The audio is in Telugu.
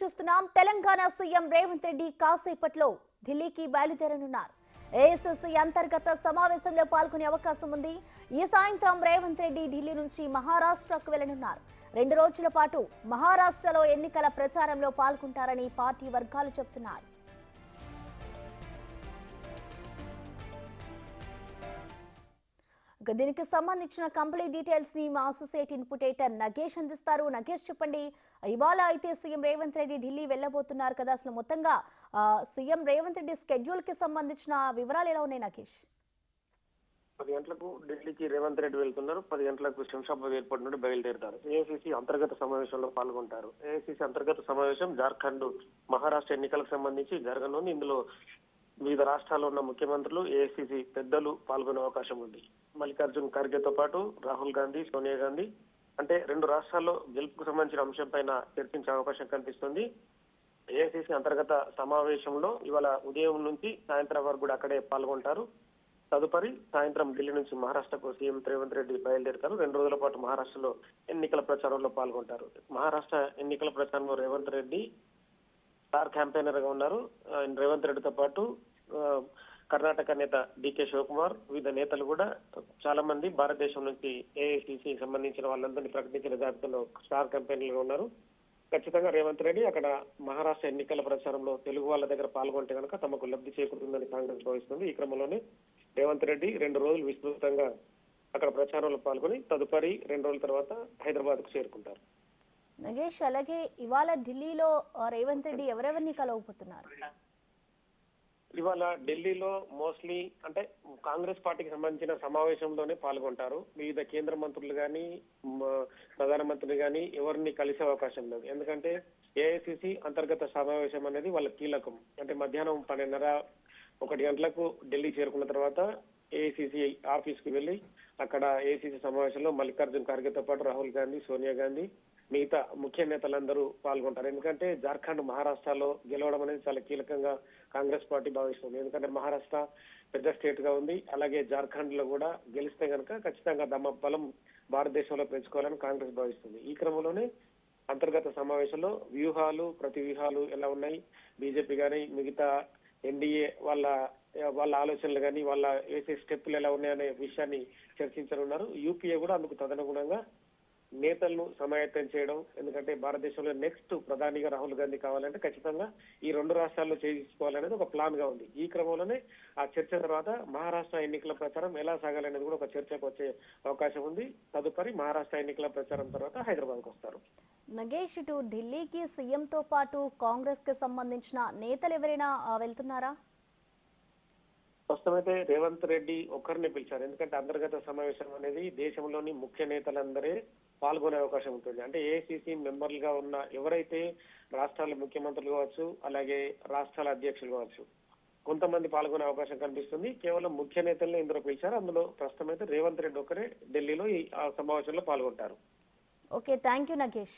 చూస్తున్నాం. తెలంగాణ సీఎం రేవంత్ రెడ్డి కాసేపట్లో ఢిల్లీకి బయలుదేరనున్నారు. ఏఐసీసీ అంతర్గత సమావేశంలో పాల్గొనే అవకాశం ఉంది. ఈ సాయంత్రం రేవంత్ రెడ్డి ఢిల్లీ నుంచి మహారాష్ట్రకు వెళ్లనున్నారు. 2 రోజుల పాటు మహారాష్ట్రలో ఎన్నికల ప్రచారంలో పాల్గొంటారని పార్టీ వర్గాలు చెబుతున్నాయి. దీనికి సంబంధించిన కంప్లీట్ డీటెయిల్స్ ని మా అసోసియేట్ ఇన్పుటేటర్ నగేష్ అందిస్తారు. నగేష్, చెప్పండి, ఇవాళ అయితే సీఎం రేవంత్ రెడ్డి ఢిల్లీ వెళ్లబోతున్నారు కదా, అసలు మొత్తంగా సీఎం రేవంత్ రెడ్డి స్కెడ్యూల్ కి సంబంధించిన వివరాలు ఎలా ఉన్నాయి నగేష్? 10 గంటలకు ఢిల్లీకి రేవంత్ రెడ్డి వెళ్తున్నారు. 10 గంటలకు శంషాబాద్ ఎయిర్పోర్ట్ నుండి బయలుదేరుతారు. ఏఐసీసీ అంతర్గత సమావేశంలో పాల్గొంటారు. ఏఐసీసీ అంతర్గత సమావేశం జార్ఖండ్, మహారాష్ట్ర ఎన్నికలకు సంబంధించి జరగనుంది. ఇందులో వివిధ రాష్ట్రాల్లో ఉన్న ముఖ్యమంత్రులు, ఏఐసీసీ పెద్దలు పాల్గొనే అవకాశం ఉంది. మల్లికార్జున్ ఖర్గేతో పాటు రాహుల్ గాంధీ, సోనియా గాంధీ, అంటే 2 రాష్ట్రాల్లో గెలుపుకు సంబంధించిన అంశంపైన చర్చించే అవకాశం కనిపిస్తుంది. ఏఐసీసీ అంతర్గత సమావేశంలో ఇవాళ ఉదయం నుంచి సాయంత్రం వరకు కూడా అక్కడే పాల్గొంటారు. తదుపరి సాయంత్రం ఢిల్లీ నుంచి మహారాష్ట్రకు సీఎం రేవంత్ రెడ్డి బయలుదేరుతారు. 2 రోజుల పాటు మహారాష్ట్రలో ఎన్నికల ప్రచారంలో పాల్గొంటారు. మహారాష్ట్ర ఎన్నికల ప్రచారంలో రేవంత్ రెడ్డి స్టార్ క్యాంపెయినర్ గా ఉన్నారు. రేవంత్ రెడ్డితో పాటు కర్ణాటక నేత డికే శివకుమార్, వివిధ నేతలు కూడా చాలా మంది భారతదేశం నుంచి ఏఐసీసీ సంబంధించిన వాళ్ళందరినీ ప్రకటించిన జాబితాలో స్టార్ క్యాంపెయినర్లుగా ఉన్నారు. ఖచ్చితంగా రేవంత్ రెడ్డి అక్కడ మహారాష్ట్ర ఎన్నికల ప్రచారంలో తెలుగు వాళ్ళ దగ్గర పాల్గొంటే కనుక తమకు లబ్ధి చేకూరుతుందని కాంగ్రెస్ భావిస్తుంది. ఈ క్రమంలోనే రేవంత్ రెడ్డి 2 రోజులు విస్తృతంగా అక్కడ ప్రచారంలో పాల్గొని తదుపరి 2 రోజుల తర్వాత హైదరాబాద్ కు చేరుకుంటారు. నగేష్, అలాగే ఇవాళ ఢిల్లీలో రేవంత్ రెడ్డి ఎవరెవరిని కలవబోతున్నారు? ఇవాళ ఢిల్లీలో మోస్ట్లీ అంటే కాంగ్రెస్ పార్టీకి సంబంధించిన సమావేశంలోనే పాల్గొంటారు. వివిధ కేంద్ర మంత్రులు కానీ, ప్రధానమంత్రి కానీ ఎవరిని కలిసే అవకాశం లేదు. ఎందుకంటే ఏఐసీసీ అంతర్గత సమావేశం అనేది వాళ్ళ కీలకం. అంటే మధ్యాహ్నం 12:30-1 గంటలకు ఢిల్లీ చేరుకున్న తర్వాత ఏఐసీసీ ఆఫీస్ కి వెళ్లి అక్కడ ఏఐసీసీ సమావేశంలో మల్లికార్జున్ ఖర్గేతో పాటు రాహుల్ గాంధీ, సోనియా గాంధీ, మిగతా ముఖ్య నేతలందరూ పాల్గొంటారు. ఎందుకంటే జార్ఖండ్, మహారాష్ట్రలో గెలవడం అనేది చాలా కీలకంగా కాంగ్రెస్ పార్టీ భావిస్తుంది. ఎందుకంటే మహారాష్ట్ర పెద్ద స్టేట్ గా ఉంది. అలాగే జార్ఖండ్ లో కూడా గెలిస్తే కనుక ఖచ్చితంగా తమ బలం భారతదేశంలో పెంచుకోవాలని కాంగ్రెస్ భావిస్తుంది. ఈ క్రమంలోనే అంతర్గత సమావేశంలో ప్రతి వ్యూహాలు ఎలా ఉన్నాయి, బీజేపీ కానీ మిగతా ఎన్డీఏ వాళ్ళ ఆలోచనలు కానీ వాళ్ళ వేసే స్టెప్పులు ఎలా ఉన్నాయనే విషయాన్ని చర్చించనున్నారు. యూపీఏ కూడా అందుకు తదనుగుణంగా నేతలను సమాయత్తం చేయడం, ఎందుకంటే భారతదేశంలో నెక్స్ట్ ప్రధానిగా రాహుల్ గాంధీ కావాలంటే ఖచ్చితంగా ఈ 2 రాష్ట్రాల్లో చేయించుకోవాలనేది ఒక ప్లాన్ గా ఉంది. ఈ క్రమంలోనే ఆ చర్చ తర్వాత మహారాష్ట్ర ఎన్నికల ప్రచారం ఎలా సాగాలనేది కూడా ఒక చర్చకు వచ్చే అవకాశం ఉంది. తదుపరి మహారాష్ట్ర ఎన్నికల ప్రచారం తర్వాత హైదరాబాద్ కు వస్తారు. నగేష్, ఇటు ఢిల్లీకి సీఎం తో పాటు కాంగ్రెస్ కి సంబంధించిన నేతలు ఎవరైనా వెళ్తున్నారా? ప్రస్తుతం అయితే రేవంత్ రెడ్డి ఒక్కరిని పిలిచారు. ఎందుకంటే అంతర్గత సమావేశం అనేది దేశంలోని ముఖ్య నేతలందరే పాల్గొనే అవకాశం ఉంటుంది. అంటే ఏఐసీసీ మెంబర్లుగా ఉన్న ఎవరైతే రాష్ట్రాల ముఖ్యమంత్రులు కావచ్చు, అలాగే రాష్ట్రాల అధ్యక్షులు కావచ్చు, కొంతమంది పాల్గొనే అవకాశం కనిపిస్తుంది. కేవలం ముఖ్య నేతల్ని ఇందులో పిలిచారు. అందులో ప్రస్తుతం అయితే రేవంత్ రెడ్డి ఒక్కరే ఢిల్లీలో ఈ సమావేశంలో పాల్గొంటారు. Okay, thank you Nagesh.